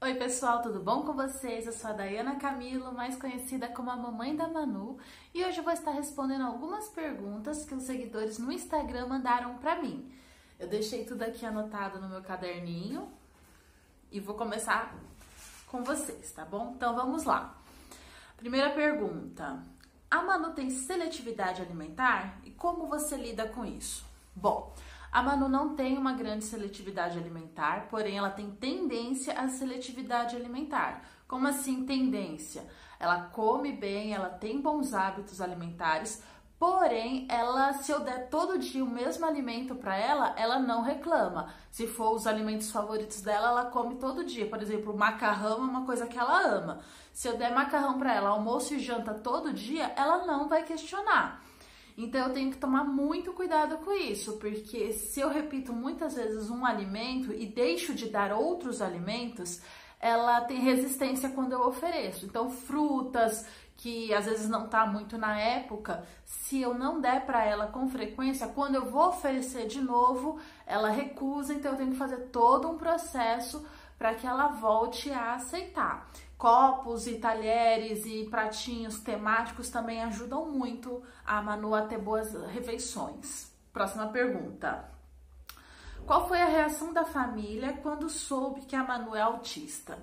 Oi pessoal, tudo bom com vocês? Eu sou a Daiana Camilo, mais conhecida como a mamãe da Manu, e hoje eu vou estar respondendo algumas perguntas que os seguidores no Instagram mandaram pra mim. Eu deixei tudo aqui anotado no meu caderninho e vou começar com vocês, tá bom? Então vamos lá. Primeira pergunta: a Manu tem seletividade alimentar e como você lida com isso? Bom, a Manu não tem uma grande seletividade alimentar, porém ela tem tendência à seletividade alimentar. Como assim tendência? Ela come bem, ela tem bons hábitos alimentares, porém se eu der todo dia o mesmo alimento para ela, ela não reclama. Se for os alimentos favoritos dela, ela come todo dia. Por exemplo, macarrão é uma coisa que ela ama. Se eu der macarrão para ela, almoço e janta todo dia, ela não vai questionar. Então eu tenho que tomar muito cuidado com isso, porque se eu repito muitas vezes um alimento e deixo de dar outros alimentos, ela tem resistência quando eu ofereço. Então frutas, que às vezes não tá muito na época, se eu não der para ela com frequência, quando eu vou oferecer de novo, ela recusa, então eu tenho que fazer todo um processo para que ela volte a aceitar. Copos e talheres e pratinhos temáticos também ajudam muito a Manu a ter boas refeições. Próxima pergunta: qual foi a reação da família quando soube que a Manu é autista?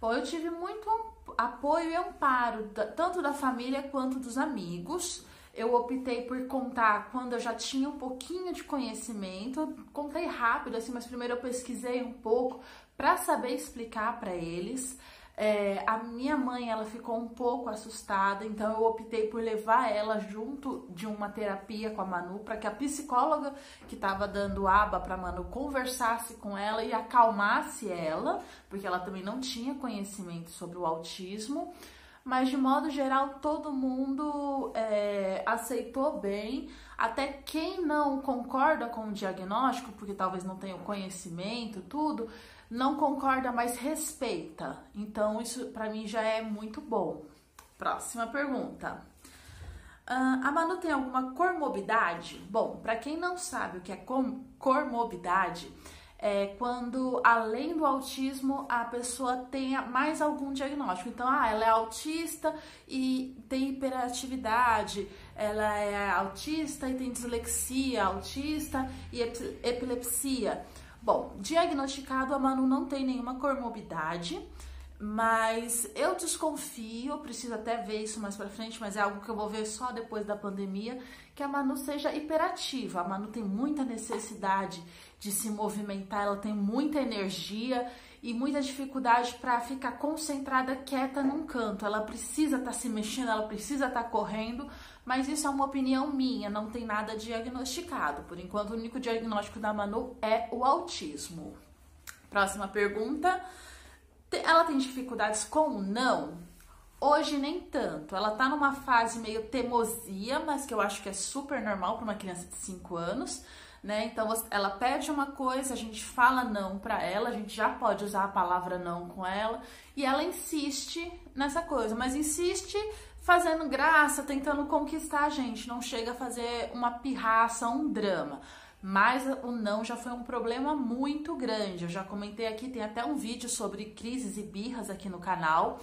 Bom, eu tive muito apoio e amparo, tanto da família quanto dos amigos. Eu optei por contar quando eu já tinha um pouquinho de conhecimento. Contei rápido, assim, mas primeiro eu pesquisei um pouco para saber explicar para eles. A minha mãe, ela ficou um pouco assustada, então eu optei por levar ela junto de uma terapia com a Manu, para que a psicóloga que estava dando aba para a Manu conversasse com ela e acalmasse ela, porque ela também não tinha conhecimento sobre o autismo. Mas de modo geral todo mundo aceitou bem, até quem não concorda com o diagnóstico, porque talvez não tenha o conhecimento, tudo, não concorda, mas respeita. Então isso pra mim já é muito bom. Próxima pergunta: a Manu tem alguma comorbidade? Bom, pra quem não sabe o que é comorbidade, é quando, além do autismo, a pessoa tenha mais algum diagnóstico. Então, ela é autista e tem hiperatividade, ela é autista e tem dislexia, autista e epilepsia. Bom, diagnosticado, a Manu não tem nenhuma comorbidade, mas eu desconfio, preciso até ver isso mais pra frente, mas é algo que eu vou ver só depois da pandemia, que a Manu seja hiperativa. A Manu tem muita necessidade de se movimentar, ela tem muita energia e muita dificuldade para ficar concentrada, quieta num canto. Ela precisa estar se mexendo, ela precisa estar correndo, mas isso é uma opinião minha, não tem nada diagnosticado. Por enquanto, o único diagnóstico da Manu é o autismo. Próxima pergunta: ela tem dificuldades com o não? Hoje nem tanto. Ela tá numa fase meio teimosia, mas que eu acho que é super normal para uma criança de 5 anos, né? Então ela pede uma coisa, a gente fala não para ela, a gente já pode usar a palavra não com ela, e ela insiste nessa coisa, mas insiste fazendo graça, tentando conquistar a gente, não chega a fazer uma pirraça, um drama. Mas o não já foi um problema muito grande. Eu já comentei aqui, tem até um vídeo sobre crises e birras aqui no canal,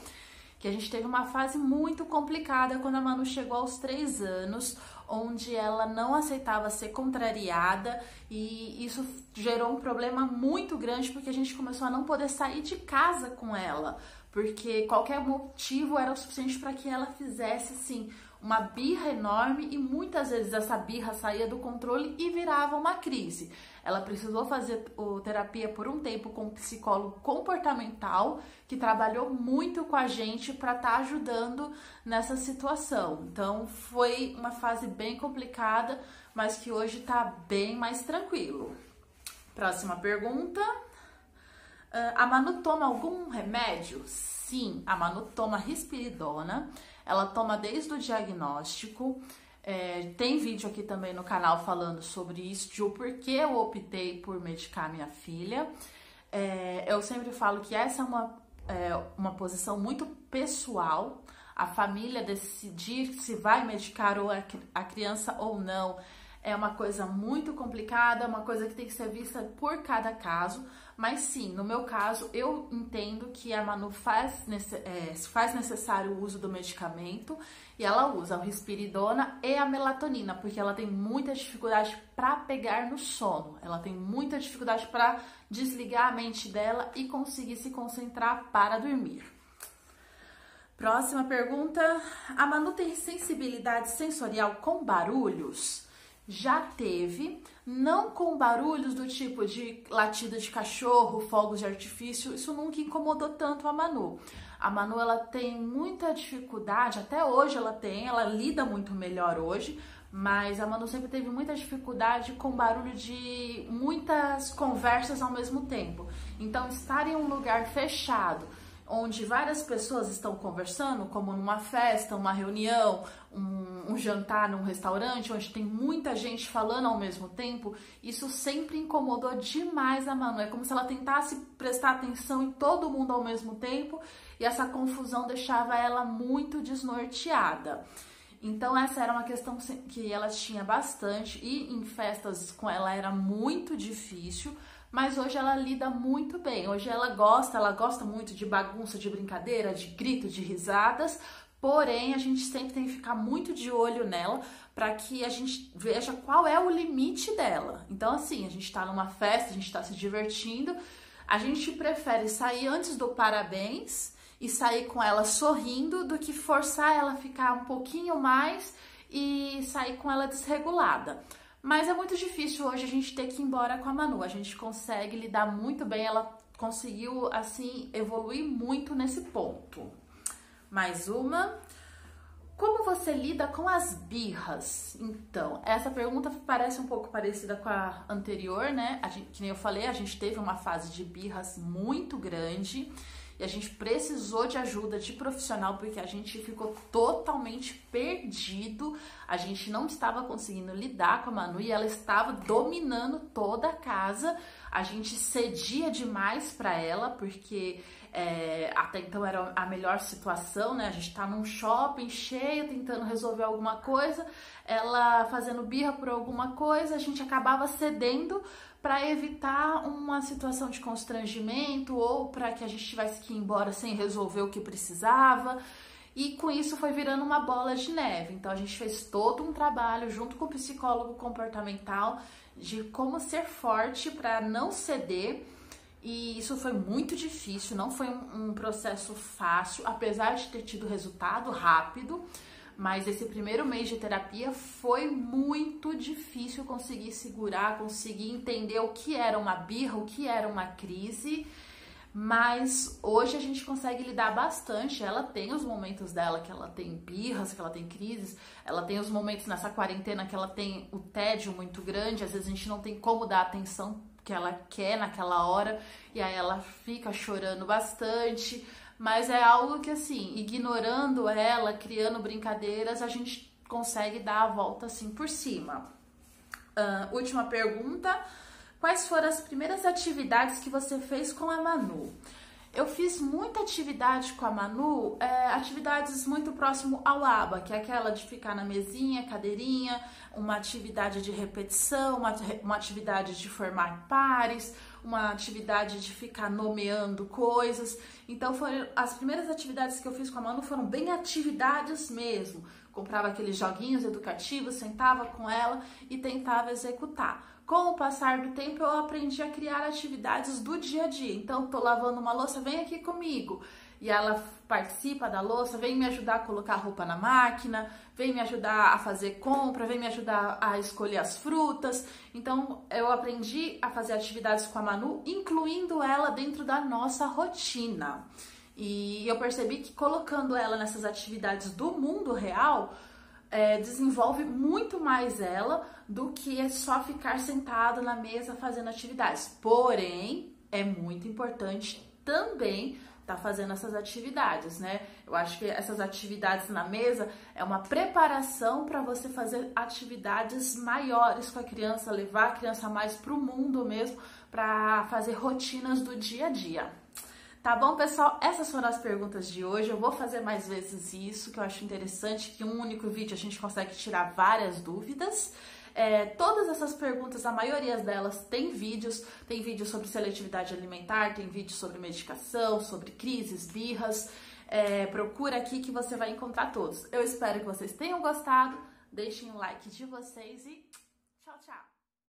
que a gente teve uma fase muito complicada quando a Manu chegou aos 3 anos, onde ela não aceitava ser contrariada, e isso gerou um problema muito grande, porque a gente começou a não poder sair de casa com ela, porque qualquer motivo era o suficiente para que ela fizesse, assim, uma birra enorme, e muitas vezes essa birra saía do controle e virava uma crise. Ela precisou fazer terapia por um tempo com um psicólogo comportamental que trabalhou muito com a gente para estar ajudando nessa situação. Então foi uma fase bem complicada, mas que hoje tá bem mais tranquilo. Próxima pergunta: a Manu toma algum remédio? Sim, a Manu toma risperidona, ela toma desde o diagnóstico. Tem vídeo aqui também no canal falando sobre isso, de o porquê eu optei por medicar minha filha. Eu sempre falo que essa é uma posição muito pessoal. A família decidir se vai medicar ou a criança ou não é uma coisa muito complicada, é uma coisa que tem que ser vista por cada caso, mas sim, no meu caso, eu entendo que a Manu faz necessário o uso do medicamento e ela usa o risperidona e a melatonina, porque ela tem muita dificuldade para pegar no sono, ela tem muita dificuldade para desligar a mente dela e conseguir se concentrar para dormir. Próxima pergunta, a Manu tem sensibilidade sensorial com barulhos? Já teve, não com barulhos do tipo de latido de cachorro, fogos de artifício, isso nunca incomodou tanto a Manu. A Manu, ela tem muita dificuldade, até hoje ela lida muito melhor hoje, mas a Manu sempre teve muita dificuldade com barulho de muitas conversas ao mesmo tempo. Então, estar em um lugar fechado, onde várias pessoas estão conversando, como numa festa, uma reunião, um jantar num restaurante, onde tem muita gente falando ao mesmo tempo, isso sempre incomodou demais a Manu. É como se ela tentasse prestar atenção em todo mundo ao mesmo tempo e essa confusão deixava ela muito desnorteada. Então essa era uma questão que ela tinha bastante e em festas com ela era muito difícil, mas hoje ela lida muito bem. Hoje ela gosta muito de bagunça, de brincadeira, de grito, de risadas, porém a gente sempre tem que ficar muito de olho nela para que a gente veja qual é o limite dela. Então assim, a gente tá numa festa, a gente tá se divertindo, a gente prefere sair antes do parabéns e sair com ela sorrindo do que forçar ela a ficar um pouquinho mais e sair com ela desregulada. Mas é muito difícil hoje a gente ter que ir embora com a Manu. A gente consegue lidar muito bem, ela conseguiu, assim, evoluir muito nesse ponto. Mais uma. Como você lida com as birras? Então, essa pergunta parece um pouco parecida com a anterior, né? Que nem eu falei, a gente teve uma fase de birras muito grande e a gente precisou de ajuda de profissional porque a gente ficou totalmente perdido, a gente não estava conseguindo lidar com a Manu e ela estava dominando toda a casa, a gente cedia demais para ela porque até então era a melhor situação, né? A gente tá num shopping cheio tentando resolver alguma coisa, ela fazendo birra por alguma coisa, a gente acabava cedendo para evitar uma situação de constrangimento ou para que a gente tivesse que ir embora sem resolver o que precisava. E com isso foi virando uma bola de neve. Então a gente fez todo um trabalho junto com o psicólogo comportamental de como ser forte para não ceder. E isso foi muito difícil, não foi um processo fácil, apesar de ter tido resultado rápido. Mas esse primeiro mês de terapia foi muito difícil conseguir segurar, conseguir entender o que era uma birra, o que era uma crise. Mas hoje a gente consegue lidar bastante. Ela tem os momentos dela que ela tem birras, que ela tem crises. Ela tem os momentos nessa quarentena que ela tem o tédio muito grande. Às vezes a gente não tem como dar a atenção que ela quer naquela hora. E aí ela fica chorando bastante. Mas é algo que, assim, ignorando ela, criando brincadeiras, a gente consegue dar a volta, assim, por cima. Última pergunta. Quais foram as primeiras atividades que você fez com a Manu? Eu fiz muita atividade com a Manu, atividades muito próximo ao ABA, que é aquela de ficar na mesinha, cadeirinha, uma atividade de repetição, uma atividade de formar pares, uma atividade de ficar nomeando coisas. Então, as primeiras atividades que eu fiz com a Manu foram bem atividades mesmo. Comprava aqueles joguinhos educativos, sentava com ela e tentava executar. Com o passar do tempo, eu aprendi a criar atividades do dia a dia. Então, tô lavando uma louça, vem aqui comigo. E ela participa da louça, vem me ajudar a colocar a roupa na máquina, vem me ajudar a fazer compra, vem me ajudar a escolher as frutas. Então, eu aprendi a fazer atividades com a Manu, incluindo ela dentro da nossa rotina. E eu percebi que colocando ela nessas atividades do mundo real, desenvolve muito mais ela do que só ficar sentado na mesa fazendo atividades. Porém, é muito importante também estar fazendo essas atividades, né? Eu acho que essas atividades na mesa é uma preparação para você fazer atividades maiores com a criança, levar a criança mais para o mundo mesmo, para fazer rotinas do dia a dia. Tá bom, pessoal? Essas foram as perguntas de hoje. Eu vou fazer mais vezes isso, que eu acho interessante, que em um único vídeo a gente consegue tirar várias dúvidas. Todas essas perguntas, a maioria delas tem vídeos sobre seletividade alimentar, tem vídeos sobre medicação, sobre crises, birras. Procura aqui que você vai encontrar todos. Eu espero que vocês tenham gostado, deixem o like de vocês e tchau, tchau!